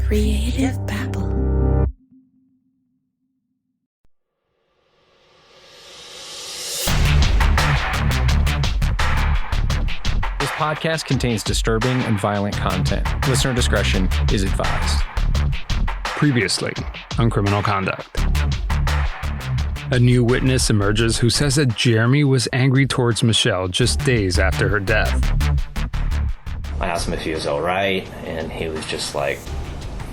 Creative Babble. This podcast contains disturbing and violent content. Listener discretion is advised. Previously on Criminal Conduct. A new witness emerges who says that Jeremy was angry towards Michelle just days after her death. I asked him if he was all right, and he was just like,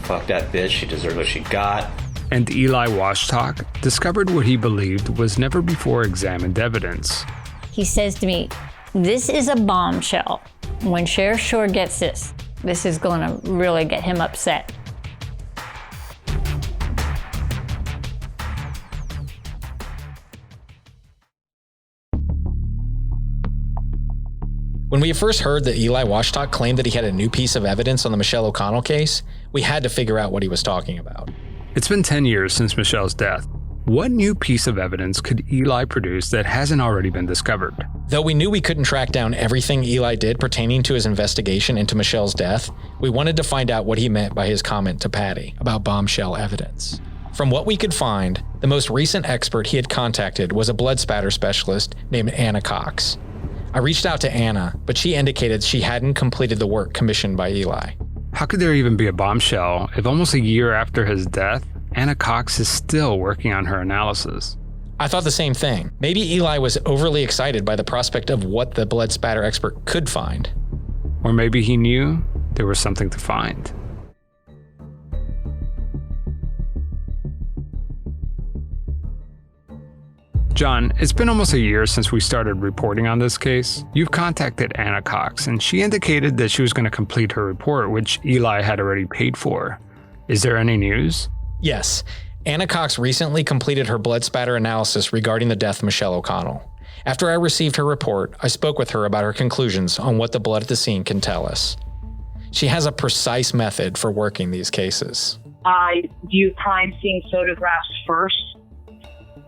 fuck that bitch, she deserved what she got. And Eli Washtock discovered what he believed was never before examined evidence. He says to me, this is a bombshell. When Sheriff Shore gets this is going to really get him upset. When we first heard that Eli Washtock claimed that he had a new piece of evidence on the Michelle O'Connell case, we had to figure out what he was talking about. It's been 10 years since Michelle's death. What new piece of evidence could Eli produce that hasn't already been discovered? Though we knew we couldn't track down everything Eli did pertaining to his investigation into Michelle's death, we wanted to find out what he meant by his comment to Patty about bombshell evidence. From what we could find, the most recent expert he had contacted was a blood spatter specialist named Anna Cox. I reached out to Anna, but she indicated she hadn't completed the work commissioned by Eli. How could there even be a bombshell if almost a year after his death, Anna Cox is still working on her analysis? I thought the same thing. Maybe Eli was overly excited by the prospect of what the blood spatter expert could find. Or maybe he knew there was something to find. John, it's been almost a year since we started reporting on this case. You've contacted Anna Cox, and she indicated that she was going to complete her report, which Eli had already paid for. Is there any news? Yes. Anna Cox recently completed her blood spatter analysis regarding the death of Michelle O'Connell. After I received her report, I spoke with her about her conclusions on what the blood at the scene can tell us. She has a precise method for working these cases. I view crime scene photographs first,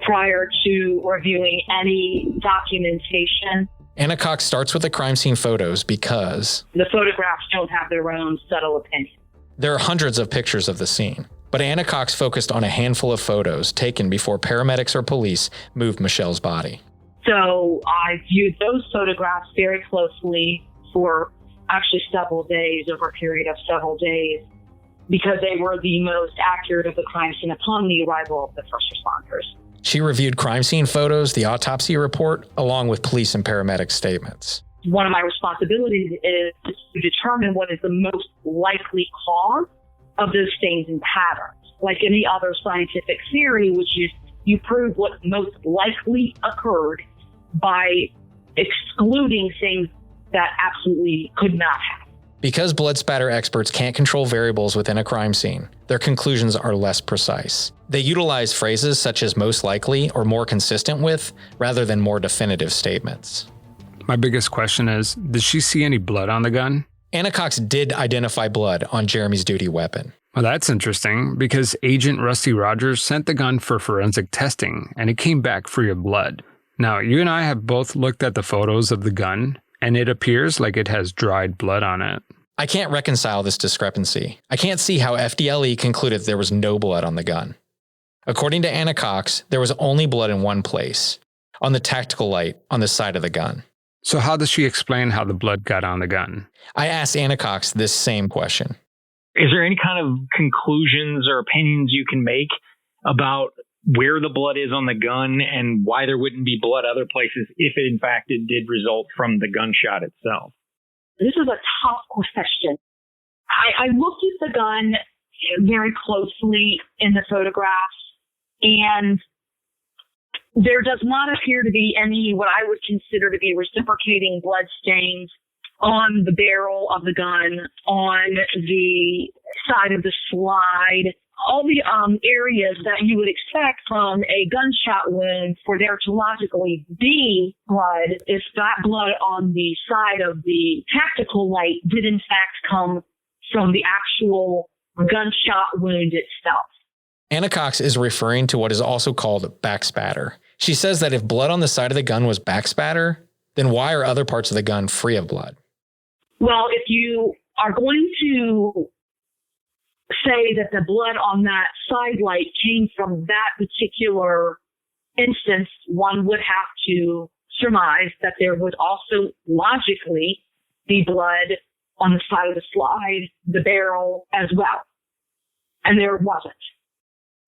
prior to reviewing any documentation. Anna Cox starts with the crime scene photos because the photographs don't have their own subtle opinion. There are hundreds of pictures of the scene, but Anna Cox focused on a handful of photos taken before paramedics or police moved Michelle's body. So I viewed those photographs very closely for actually several days, over a period of several days, because they were the most accurate of the crime scene upon the arrival of the first responders. She reviewed crime scene photos, the autopsy report, along with police and paramedic statements. One of my responsibilities is to determine what is the most likely cause of those stains and patterns. Like any other scientific theory, which is you prove what most likely occurred by excluding things that absolutely could not have. Because blood spatter experts can't control variables within a crime scene, their conclusions are less precise. They utilize phrases such as most likely or more consistent with, rather than more definitive statements. My biggest question is, did she see any blood on the gun? Anna Cox did identify blood on Jeremy's duty weapon. Well, that's interesting, because Agent Rusty Rogers sent the gun for forensic testing, and it came back free of blood. Now, you and I have both looked at the photos of the gun, and it appears like it has dried blood on it. I can't reconcile this discrepancy. I can't see how FDLE concluded there was no blood on the gun. According to Anna Cox, there was only blood in one place, on the tactical light on the side of the gun. So how does she explain how the blood got on the gun? I asked Anna Cox this same question. Is there any kind of conclusions or opinions you can make about where the blood is on the gun and why there wouldn't be blood other places if in fact it did result from the gunshot itself? This is a tough question. I looked at the gun very closely in the photographs, and there does not appear to be any what I would consider to be reciprocating blood stains on the barrel of the gun, on the side of the slide, all the areas that you would expect from a gunshot wound for there to logically be blood, if that blood on the side of the tactical light did in fact come from the actual gunshot wound itself. Anna Cox is referring to what is also called backspatter. She says that if blood on the side of the gun was backspatter, then why are other parts of the gun free of blood? Well, if you are going to say that the blood on that side light came from that particular instance, one would have to surmise that there would also logically be blood on the side of the slide, the barrel as well. And there wasn't.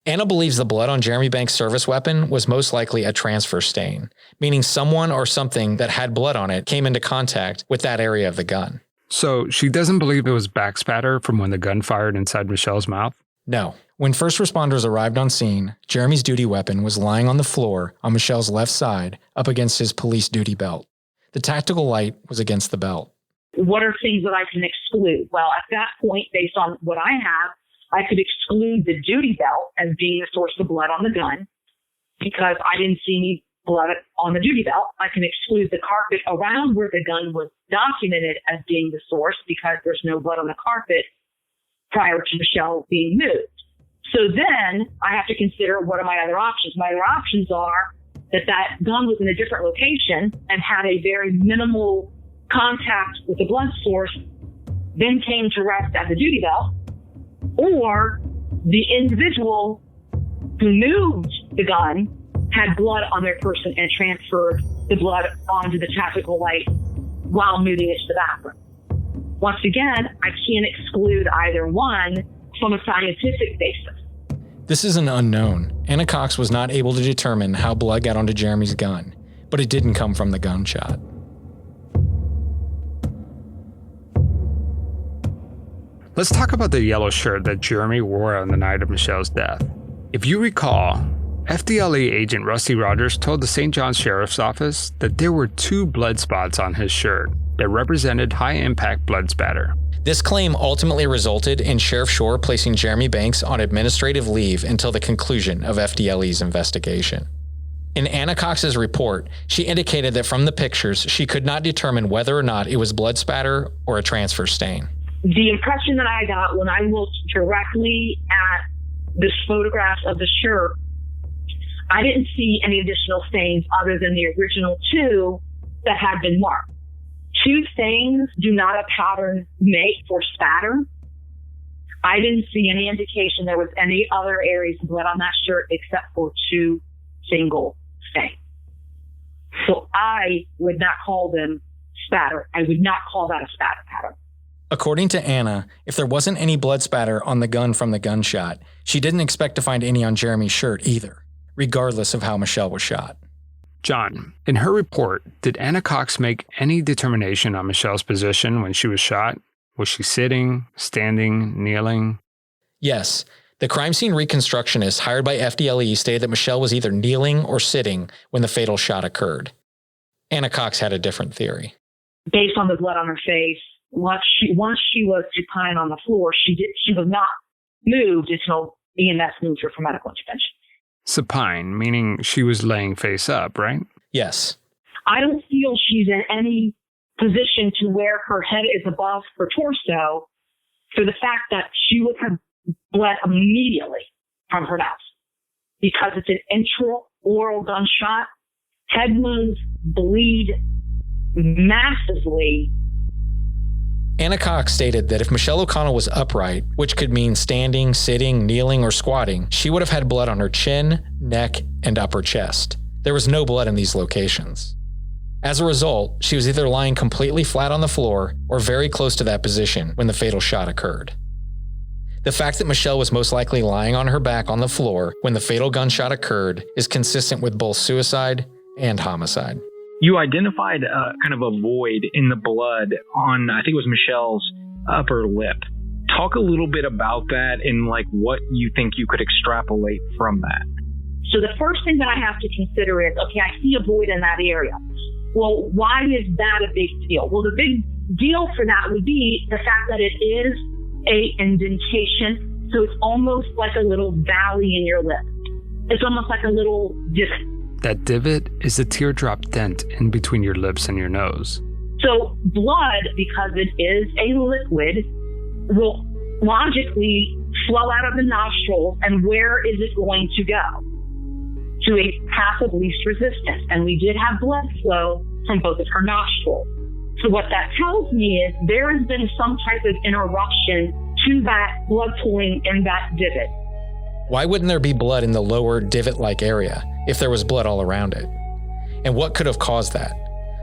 Anna believes the blood on Jeremy Banks' service weapon was most likely a transfer stain, meaning someone or something that had blood on it came into contact with that area of the gun. So she doesn't believe it was back spatter from when the gun fired inside Michelle's mouth? No. When first responders arrived on scene, Jeremy's duty weapon was lying on the floor on Michelle's left side up against his police duty belt. The tactical light was against the belt. What are things that I can exclude? Well, at that point, based on what I have, I could exclude the duty belt as being the source of blood on the gun because I didn't see any blood on the duty belt. I can exclude the carpet around where the gun was documented as being the source because there's no blood on the carpet prior to Michelle being moved. So then I have to consider what are my other options. My other options are that gun was in a different location and had a very minimal contact with the blood source, then came to rest at the duty belt, or the individual who moved the gun had blood on their person and transferred the blood onto the tactical light while moving it to the bathroom. Once again, I can't exclude either one from a scientific basis. This is an unknown. Anna Cox was not able to determine how blood got onto Jeremy's gun, but it didn't come from the gunshot. Let's talk about the yellow shirt that Jeremy wore on the night of Michelle's death. If you recall, FDLE agent Rusty Rogers told the St. John Sheriff's Office that there were 2 blood spots on his shirt that represented high-impact blood spatter. This claim ultimately resulted in Sheriff Shore placing Jeremy Banks on administrative leave until the conclusion of FDLE's investigation. In Anna Cox's report, she indicated that from the pictures, she could not determine whether or not it was blood spatter or a transfer stain. The impression that I got when I looked directly at this photograph of the shirt, I didn't see any additional stains other than the original 2 that had been marked. 2 stains do not a pattern make for spatter. I didn't see any indication there was any other areas of blood on that shirt except for 2 single stains. So I would not call them spatter. I would not call that a spatter pattern. According to Anna, if there wasn't any blood spatter on the gun from the gunshot, she didn't expect to find any on Jeremy's shirt either, regardless of how Michelle was shot. John, in her report, did Anna Cox make any determination on Michelle's position when she was shot? Was she sitting, standing, kneeling? Yes. The crime scene reconstructionist hired by FDLE stated that Michelle was either kneeling or sitting when the fatal shot occurred. Anna Cox had a different theory. Based on the blood on her face, once she was supine on the floor, she was not moved until EMS moved her for medical intervention. Supine, meaning she was laying face up, right? Yes. I don't feel she's in any position to where her head is above her torso for the fact that she would have bled immediately from her mouth. Because it's an intraoral gunshot, head wounds bleed massively. Anna Cox stated that if Michelle O'Connell was upright, which could mean standing, sitting, kneeling, or squatting, she would have had blood on her chin, neck, and upper chest. There was no blood in these locations. As a result, she was either lying completely flat on the floor or very close to that position when the fatal shot occurred. The fact that Michelle was most likely lying on her back on the floor when the fatal gunshot occurred is consistent with both suicide and homicide. You identified kind of a void in the blood on, I think it was Michelle's upper lip. Talk a little bit about that and like what you think you could extrapolate from that. So the first thing that I have to consider is, okay, I see a void in that area. Well, why is that a big deal? Well, the big deal for that would be the fact that it is a indentation. So it's almost like a little valley in your lip. It's almost like a little divot. That divot is a teardrop dent in between your lips and your nose. So blood, because it is a liquid, will logically flow out of the nostrils. And where is it going to go? To a path of least resistance. And we did have blood flow from both of her nostrils. So what that tells me is there has been some type of interruption to that blood pooling in that divot. Why wouldn't there be blood in the lower divot-like area if there was blood all around it? And what could have caused that?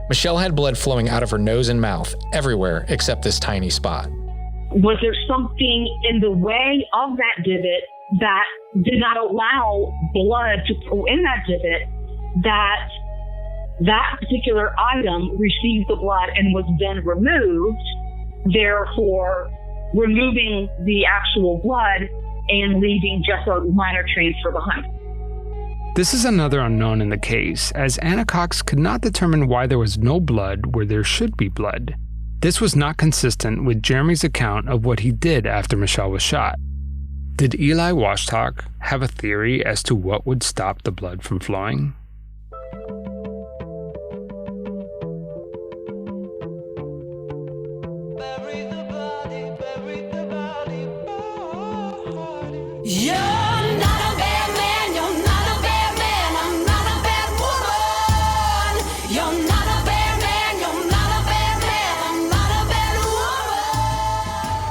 Michelle had blood flowing out of her nose and mouth everywhere except this tiny spot. Was there something in the way of that divot that did not allow blood to flow in that divot, that particular item received the blood and was then removed, therefore removing the actual blood and leaving just a minor transfer behind? This is another unknown in the case, as Anna Cox could not determine why there was no blood where there should be blood. This was not consistent with Jeremy's account of what he did after Michelle was shot. Did Eli Washtock have a theory as to what would stop the blood from flowing?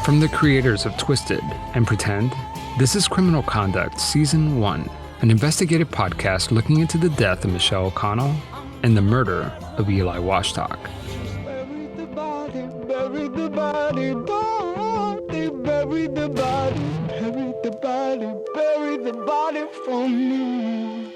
From the creators of Twisted and Pretend, this is Criminal Conduct Season 1, an investigative podcast looking into the death of Michelle O'Connell and the murder of Eli Washtock. Bury the body, bury the body, body, bury the body, bury the body, bury the body from me.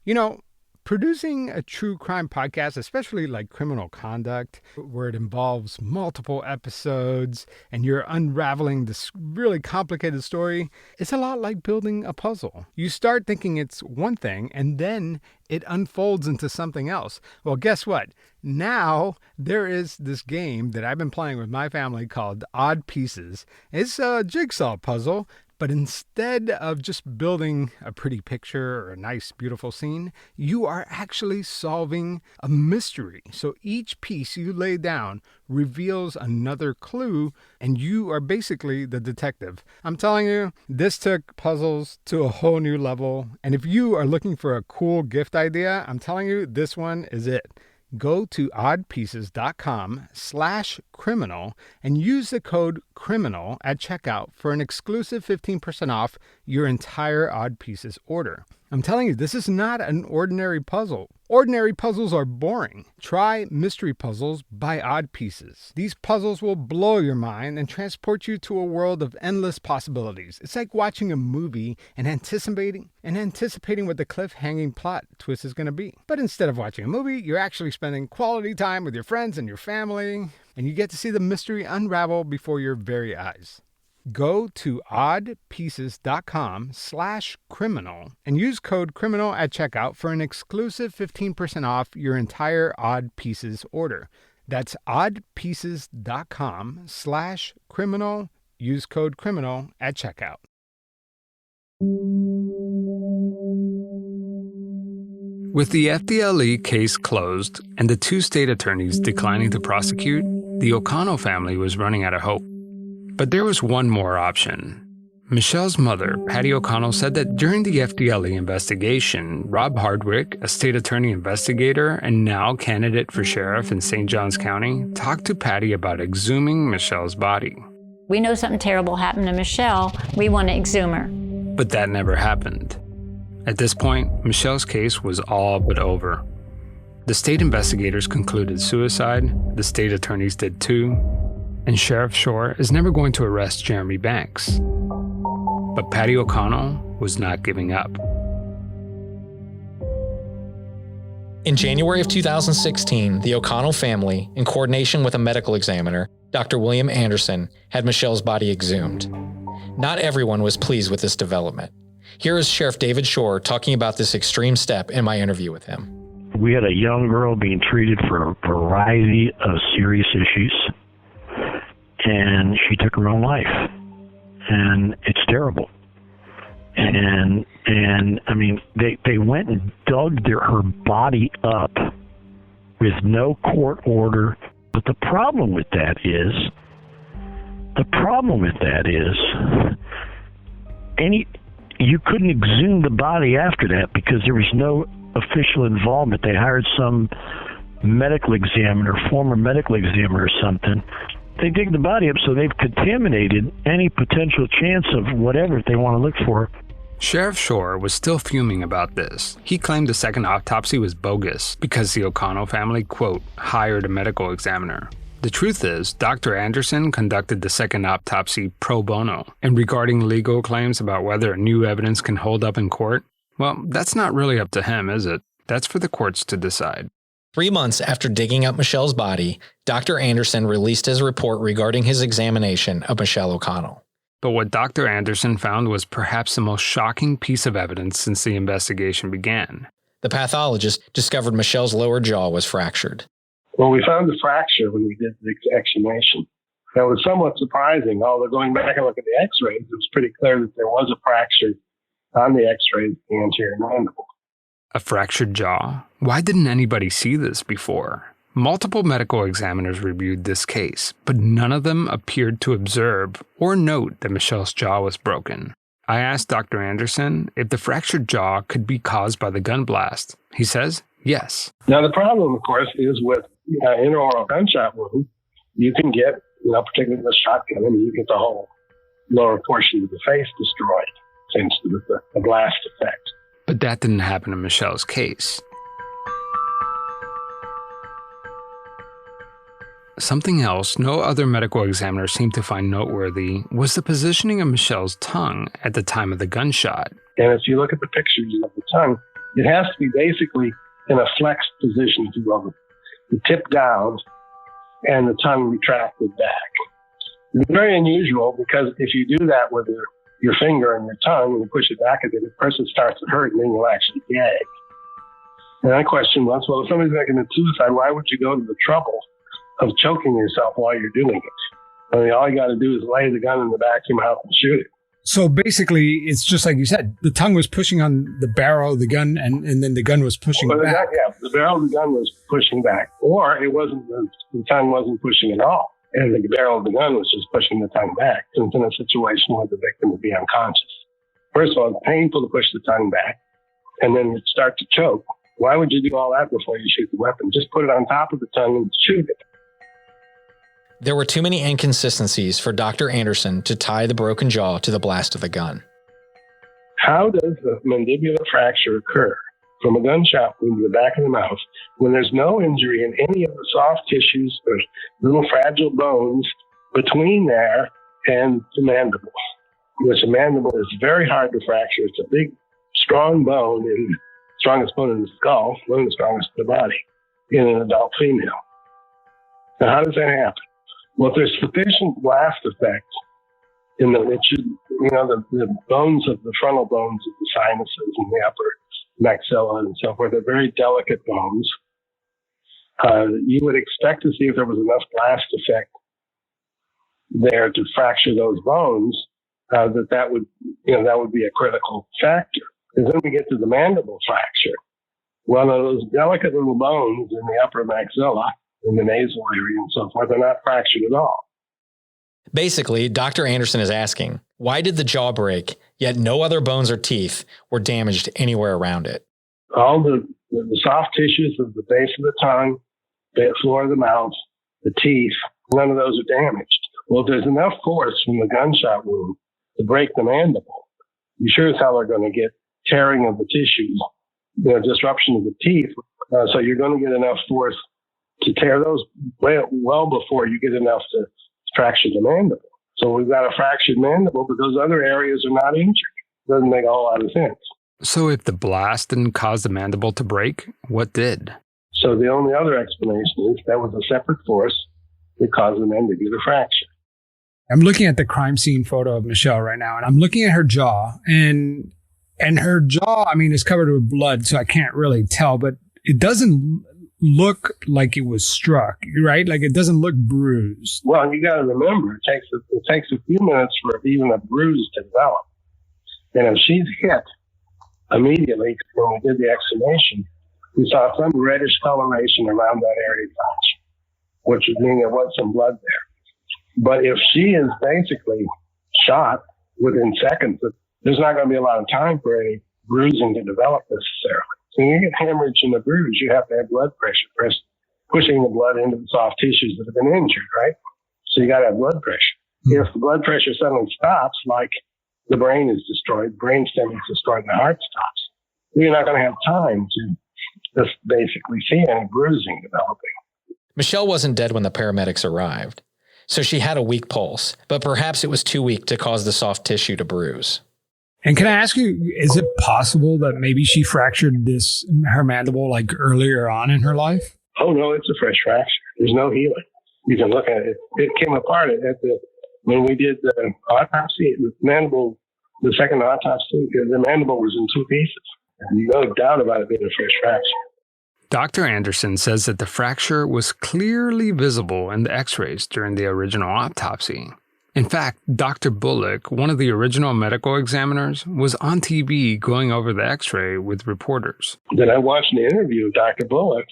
You know, producing a true crime podcast, especially like Criminal Conduct, where it involves multiple episodes and you're unraveling this really complicated story, it's a lot like building a puzzle. You start thinking it's one thing and then it unfolds into something else. Well, guess what? Now there is this game that I've been playing with my family called Odd Pieces. It's a jigsaw puzzle. But instead of just building a pretty picture or a nice, beautiful scene, you are actually solving a mystery. So each piece you lay down reveals another clue, and you are basically the detective. I'm telling you, this took puzzles to a whole new level. And if you are looking for a cool gift idea, I'm telling you, this one is it. Go to oddpieces.com/criminal and use the code CRIMINAL at checkout for an exclusive 15% off your entire Odd Pieces order. I'm telling you, this is not an ordinary puzzle. Ordinary puzzles are boring. Try Mystery Puzzles by Odd Pieces. These puzzles will blow your mind and transport you to a world of endless possibilities. It's like watching a movie and anticipating what the cliff-hanging plot twist is going to be. But instead of watching a movie, you're actually spending quality time with your friends and your family, and you get to see the mystery unravel before your very eyes. Go to oddpieces.com/criminal and use code CRIMINAL at checkout for an exclusive 15% off your entire Odd Pieces order. That's oddpieces.com/criminal. Use code CRIMINAL at checkout. With the FDLE case closed and the two state attorneys declining to prosecute, the O'Connell family was running out of hope. But there was one more option. Michelle's mother, Patty O'Connell, said that during the FDLE investigation, Rob Hardwick, a state attorney investigator and now candidate for sheriff in St. Johns County, talked to Patty about exhuming Michelle's body. We know something terrible happened to Michelle. We want to exhume her. But that never happened. At this point, Michelle's case was all but over. The state investigators concluded suicide, the state attorneys did too, and Sheriff Shore is never going to arrest Jeremy Banks. But Patty O'Connell was not giving up. In January of 2016, the O'Connell family, in coordination with a medical examiner, Dr. William Anderson, had Michelle's body exhumed. Not everyone was pleased with this development. Here is Sheriff David Shore talking about this extreme step in my interview with him. We had a young girl being treated for a variety of serious issues, and she took her own life, and it's terrible. And I mean, they went and dug her body up with no court order. But the problem with that is, you couldn't exhume the body after that because there was no official involvement. They hired some medical examiner, former medical examiner or something. They dig the body up so they've contaminated any potential chance of whatever they want to look for. Sheriff Shore was still fuming about this. He claimed the second autopsy was bogus because the O'Connell family, quote, hired a medical examiner. The truth is, Dr. Anderson conducted the second autopsy pro bono. And regarding legal claims about whether new evidence can hold up in court, well, that's not really up to him, is it? That's for the courts to decide. 3 months after digging up Michelle's body, Dr. Anderson released his report regarding his examination of Michelle O'Connell. But what Dr. Anderson found was perhaps the most shocking piece of evidence since the investigation began. The pathologist discovered Michelle's lower jaw was fractured. Well, we found the fracture when we did the exhumation. That was somewhat surprising, although going back and looking at the x-rays, it was pretty clear that there was a fracture on the x-rays of the anterior mandible. A fractured jaw? Why didn't anybody see this before? Multiple medical examiners reviewed this case, but none of them appeared to observe or note that Michelle's jaw was broken. I asked Dr. Anderson if the fractured jaw could be caused by the gun blast. He says, yes. Now, the problem, of course, is with intraoral gunshot wound, you can get, particularly with a shotgun, you get the whole lower portion of the face destroyed, thanks to the blast effect. But that didn't happen in Michelle's case. Something else no other medical examiner seemed to find noteworthy was the positioning of Michelle's tongue at the time of the gunshot. And if you look at the pictures of the tongue, it has to be basically in a flexed position, if you will, the tip down and the tongue retracted back. It's very unusual because if you do that with your finger and your tongue and you push it back a bit, the person starts to hurt and then you'll actually gag. And my question was, well, if somebody's making a suicide, why would you go to the trouble of choking yourself while you're doing it? I mean, all you got to do is lay the gun in the back of your mouth and shoot it. So basically, it's just like you said, the tongue was pushing on the barrel of the gun, and then the gun was pushing back. The barrel of the gun was pushing back. Or it wasn't, the tongue wasn't pushing at all. And the barrel of the gun was just pushing the tongue back. So it's in a situation where the victim would be unconscious. First of all, it's painful to push the tongue back, and then you'd start to choke. Why would you do all that before you shoot the weapon? Just put it on top of the tongue and shoot it. There were too many inconsistencies for Dr. Anderson to tie the broken jaw to the blast of the gun. How does the mandibular fracture occur from a gunshot wound to the back of the mouth when there's no injury in any of the soft tissues or little fragile bones between there and the mandible? Which the mandible is very hard to fracture. It's a big, strong bone, and strongest bone in the skull, one of the strongest in the body, in an adult female. Now, how does that happen? Well, if there's sufficient blast effect in the bones of the frontal bones of the sinuses and the upper maxilla and so forth, they're very delicate bones. You would expect to see if there was enough blast effect there to fracture those bones, that would be a critical factor. And then we get to the mandible fracture. Well, those delicate little bones in the upper maxilla, in the nasal area and so forth, they're not fractured at all. Basically, Dr. Anderson is asking, why did the jaw break, yet no other bones or teeth were damaged anywhere around it? All the soft tissues of the base of the tongue, the floor of the mouth, the teeth, none of those are damaged. Well, if there's enough force from the gunshot wound to break the mandible, you sure as hell are going to get tearing of the tissues, disruption of the teeth. So you're going to get enough force to tear those well before you get enough to fracture the mandible. So we've got a fractured mandible, but those other areas are not injured. Doesn't make a whole lot of sense. So if the blast didn't cause the mandible to break, what did? So the only other explanation is that was a separate force that caused the mandibular fracture. I'm looking at the crime scene photo of Michelle right now, and I'm looking at her jaw, and her jaw, is covered with blood, so I can't really tell, but it doesn't look like it was struck, right? Like it doesn't look bruised. Well, you got to remember, it takes a few minutes for even a bruise to develop. And if she's hit immediately when we did the exhumation, we saw some reddish coloration around that area, which would mean there was some blood there. But if she is basically shot within seconds, there's not going to be a lot of time for any bruising to develop necessarily. So when you get hemorrhage and a bruise, you have to have blood pressure pushing the blood into the soft tissues that have been injured, right? So you got to have blood pressure. If the blood pressure suddenly stops, like the brain is destroyed, the brainstem is destroyed, and the heart stops, you're not going to have time to just basically see any bruising developing. Michelle wasn't dead when the paramedics arrived, so she had a weak pulse, but perhaps it was too weak to cause the soft tissue to bruise. And can I ask you, is it possible that maybe she fractured her mandible like earlier on in her life? Oh, no, it's a fresh fracture. There's no healing. You can look at it. It came apart when we did the autopsy. The second autopsy, the mandible was in two pieces. And no doubt about it being a fresh fracture. Dr. Anderson says that the fracture was clearly visible in the x-rays during the original autopsy. In fact, Dr. Bullock, one of the original medical examiners, was on TV going over the x-ray with reporters. Then I watched an interview of Dr. Bullock,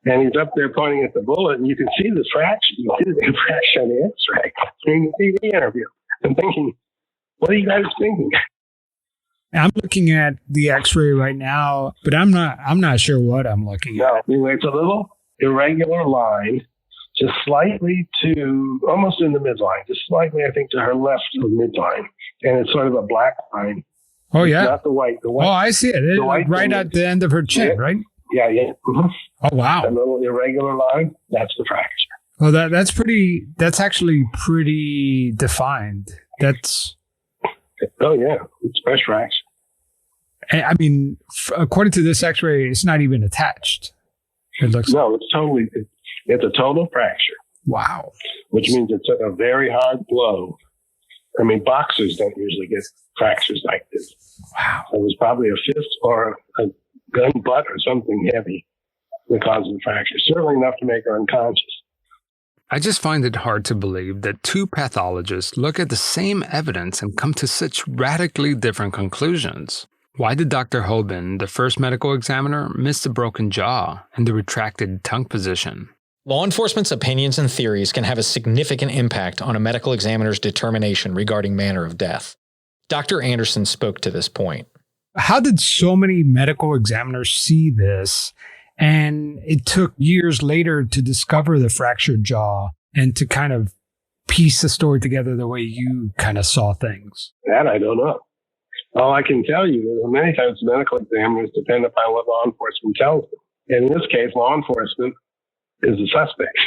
and he's up there pointing at the bullet, and you can see the fracture. You see the fracture on the x-ray during the TV interview. I'm thinking, what are you guys thinking? I'm looking at the x-ray right now, but I'm not sure what I'm looking at. Anyway, it's a little irregular line, just slightly to, almost in the midline, just slightly, I think, to her left of midline. And it's sort of a black line. Oh, yeah? It's not the white. Oh, I see it. It's right at the end of her chin, right? Yeah. Mm-hmm. Oh, wow. A little irregular line, that's the fracture. Well, that's actually pretty defined. Oh, yeah. It's fresh fracture. I mean, according to this x-ray, it's not even attached. It's a total fracture. Wow. Which means it took a very hard blow. I mean, boxers don't usually get fractures like this. Wow. It was probably a fist or a gun butt or something heavy that caused the fracture. Certainly enough to make her unconscious. I just find it hard to believe that two pathologists look at the same evidence and come to such radically different conclusions. Why did Dr. Hoban, the first medical examiner, miss the broken jaw and the retracted tongue position? Law enforcement's opinions and theories can have a significant impact on a medical examiner's determination regarding manner of death. Dr. Anderson spoke to this point. How did so many medical examiners see this? And it took years later to discover the fractured jaw and to kind of piece the story together the way you kind of saw things. That I don't know. All I can tell you is many times medical examiners depend upon what law enforcement tells them. And in this case, law enforcement is the suspect.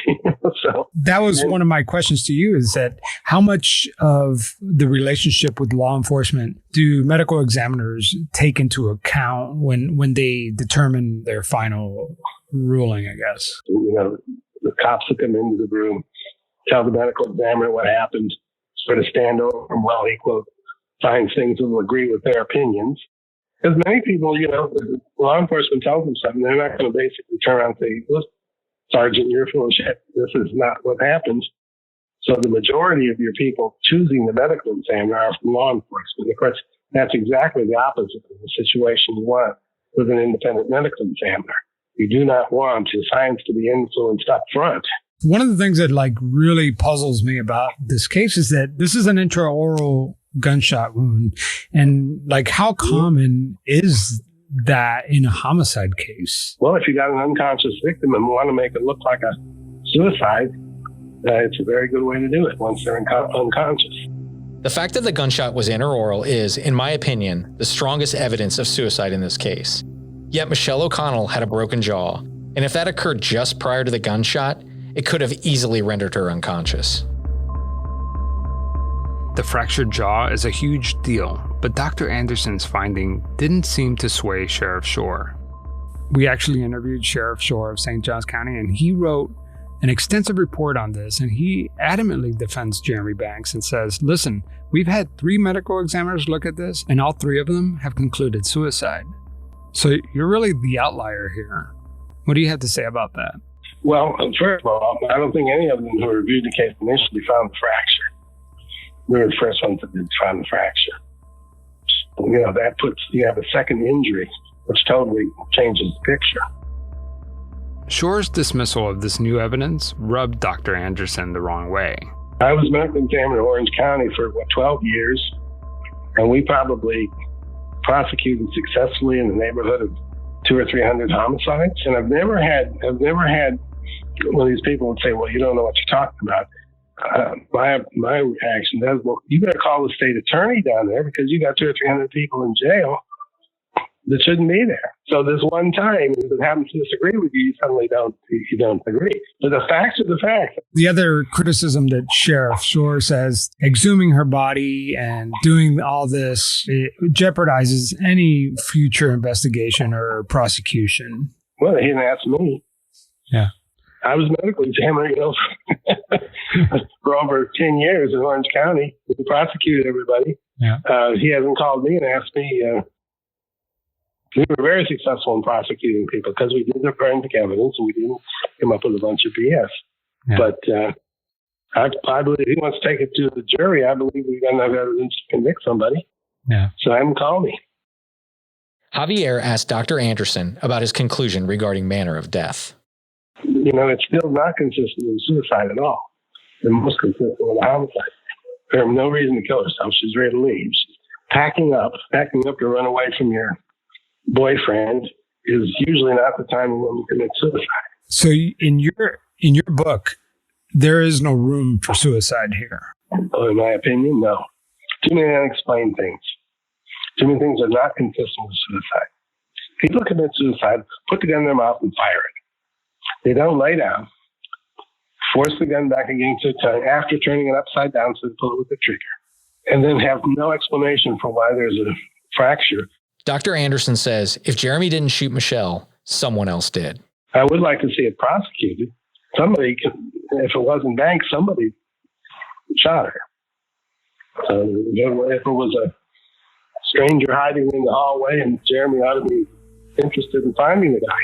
So that was one of my questions to you, is that how much of the relationship with law enforcement do medical examiners take into account when they determine their final ruling, I guess? You know, the cops that come into the room tell the medical examiner what happened, sort of stand over and while he, quote, finds things that will agree with their opinions. Because many people, you know, law enforcement tells them something, they're not going to basically turn around and say, listen, Sergeant, you're full of shit. This is not what happens. So the majority of your people choosing the medical examiner are from law enforcement. Of course, that's exactly the opposite of the situation you want with an independent medical examiner. You do not want the science to be influenced up front. One of the things that really puzzles me about this case is that this is an intraoral gunshot wound. And how common is that in a homicide case? Well, if you got an unconscious victim and want to make it look like a suicide, it's a very good way to do it once they're unconscious. The fact that the gunshot was intraoral is, in my opinion, the strongest evidence of suicide in this case. Yet Michelle O'Connell had a broken jaw, and if that occurred just prior to the gunshot, it could have easily rendered her unconscious. The fractured jaw is a huge deal, but Dr. Anderson's finding didn't seem to sway Sheriff Shore. We actually interviewed Sheriff Shore of St. Johns County, and he wrote an extensive report on this, and he adamantly defends Jeremy Banks and says, listen, we've had 3 medical examiners look at this, and all 3 of them have concluded suicide. So you're really the outlier here. What do you have to say about that? Well, first of all, I don't think any of them who reviewed the case initially found the fracture. We were the first ones that did find the fracture. You know, that you have a second injury, which totally changes the picture. Shore's dismissal of this new evidence rubbed Dr. Anderson the wrong way. I was medical examiner in Orange County for 12 years, and we probably prosecuted successfully in the neighborhood of 200 or 300 homicides. And I've never had one of these people would say, well, you don't know what you're talking about. My reaction is, well, you better call the state attorney down there because you got 200 or 300 people in jail that shouldn't be there. So this one time, if it happens to disagree with you, you suddenly don't agree. But the facts are the facts. The other criticism that Sheriff Shore says, exhuming her body and doing all this, it jeopardizes any future investigation or prosecution. Well, he didn't ask me. Yeah. I was medical examiner, for over 10 years in Orange County. We prosecuted everybody. Yeah. He hasn't called me and asked me. We were very successful in prosecuting people because we did the forensic evidence and we didn't come up with a bunch of BS. Yeah. But I believe if he wants to take it to the jury, I believe we've got enough evidence to convict somebody. Yeah. So have him call me. Javier asked Dr. Anderson about his conclusion regarding manner of death. It's still not consistent with suicide at all. It's most consistent with a homicide. There was no reason to kill herself. She's ready to leave. She's packing up to run away from your boyfriend is usually not the time when you commit suicide. So in your book, there is no room for suicide here. Well, in my opinion, no. Too many unexplained things. Too many things are not consistent with suicide. People commit suicide, put the gun in their mouth and fire it. They don't lay down, force the gun back against their tongue after turning it upside down so they pull it with the trigger, and then have no explanation for why there's a fracture. Dr. Anderson says if Jeremy didn't shoot Michelle, someone else did. I would like to see it prosecuted. Somebody, if it wasn't Banks, somebody shot her. If it was a stranger hiding in the hallway, and Jeremy ought to be interested in finding the guy.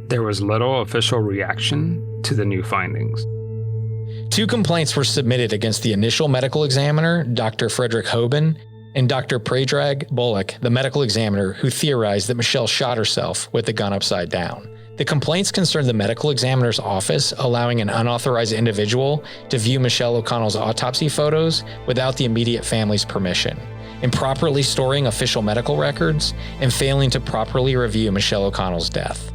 There was little official reaction to the new findings. 2 complaints were submitted against the initial medical examiner, Dr. Frederick Hoban, and Dr. Predrag Bullock, the medical examiner who theorized that Michelle shot herself with the gun upside down. The complaints concerned the medical examiner's office allowing an unauthorized individual to view Michelle O'Connell's autopsy photos without the immediate family's permission, improperly storing official medical records, and failing to properly review Michelle O'Connell's death.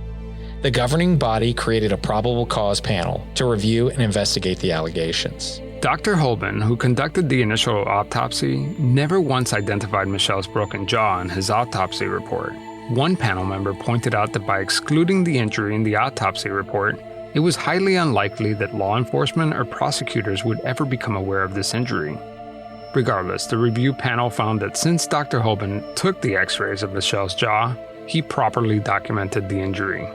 The governing body created a probable cause panel to review and investigate the allegations. Dr. Holben, who conducted the initial autopsy, never once identified Michelle's broken jaw in his autopsy report. One panel member pointed out that by excluding the injury in the autopsy report, it was highly unlikely that law enforcement or prosecutors would ever become aware of this injury. Regardless, the review panel found that since Dr. Holben took the x-rays of Michelle's jaw, he properly documented the injury.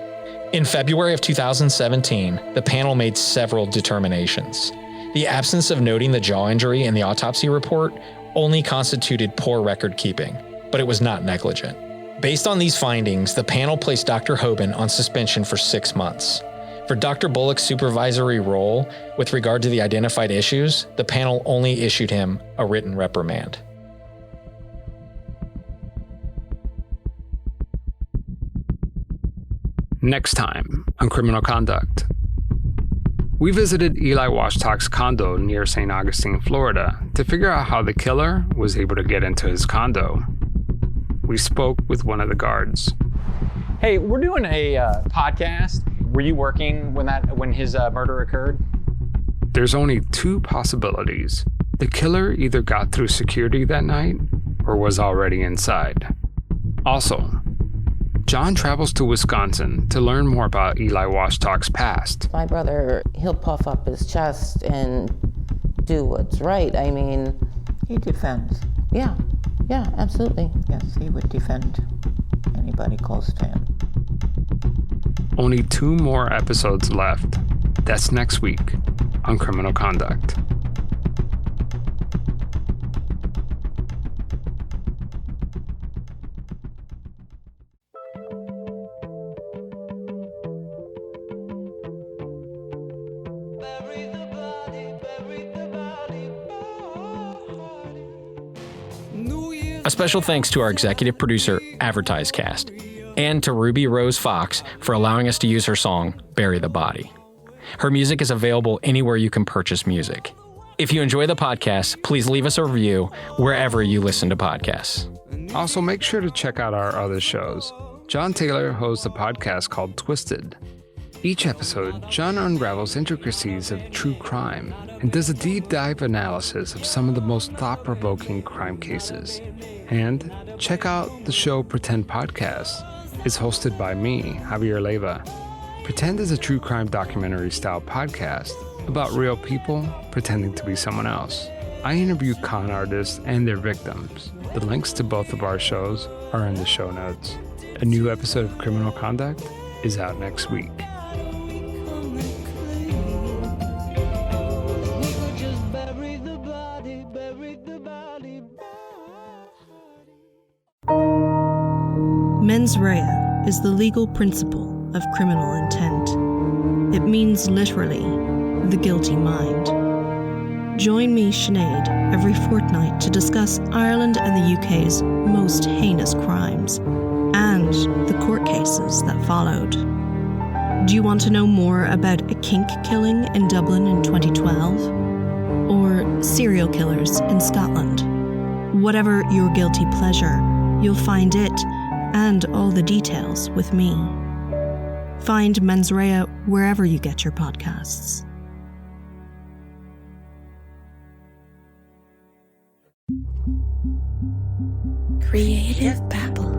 In February of 2017, the panel made several determinations. The absence of noting the jaw injury in the autopsy report only constituted poor record keeping, but it was not negligent. Based on these findings, the panel placed Dr. Hoban on suspension for 6 months. For Dr. Bullock's supervisory role with regard to the identified issues, the panel only issued him a written reprimand. Next time on Criminal Conduct. We visited Eli Washtock's condo near St. Augustine, Florida, to figure out how the killer was able to get into his condo. We spoke with one of the guards. Hey, we're doing a podcast. Were you working when his murder occurred? There's only 2 possibilities. The killer either got through security that night or was already inside. Also, John travels to Wisconsin to learn more about Eli Washtock's past. My brother, he'll puff up his chest and do what's right. I mean, he defends. Yeah, absolutely. Yes, he would defend anybody close to him. Only 2 more episodes left. That's next week on Criminal Conduct. A special thanks to our executive producer, AdvertiseCast, and to Ruby Rose Fox for allowing us to use her song, Bury the Body. Her music is available anywhere you can purchase music. If you enjoy the podcast, please leave us a review wherever you listen to podcasts. Also, make sure to check out our other shows. John Taylor hosts a podcast called Twisted. Each episode, John unravels intricacies of true crime and does a deep dive analysis of some of the most thought-provoking crime cases. And check out the show Pretend Podcast. It's hosted by me, Javier Leiva. Pretend is a true crime documentary-style podcast about real people pretending to be someone else. I interview con artists and their victims. The links to both of our shows are in the show notes. A new episode of Criminal Conduct is out next week. Mens rea is the legal principle of criminal intent. It means literally the guilty mind. Join me, Sinead, every fortnight to discuss Ireland and the UK's most heinous crimes and the court cases that followed. Do you want to know more about a kink killing in Dublin in 2012? Or serial killers in Scotland? Whatever your guilty pleasure, you'll find it and all the details with me. Find Mens Rea wherever you get your podcasts. Creative Babble.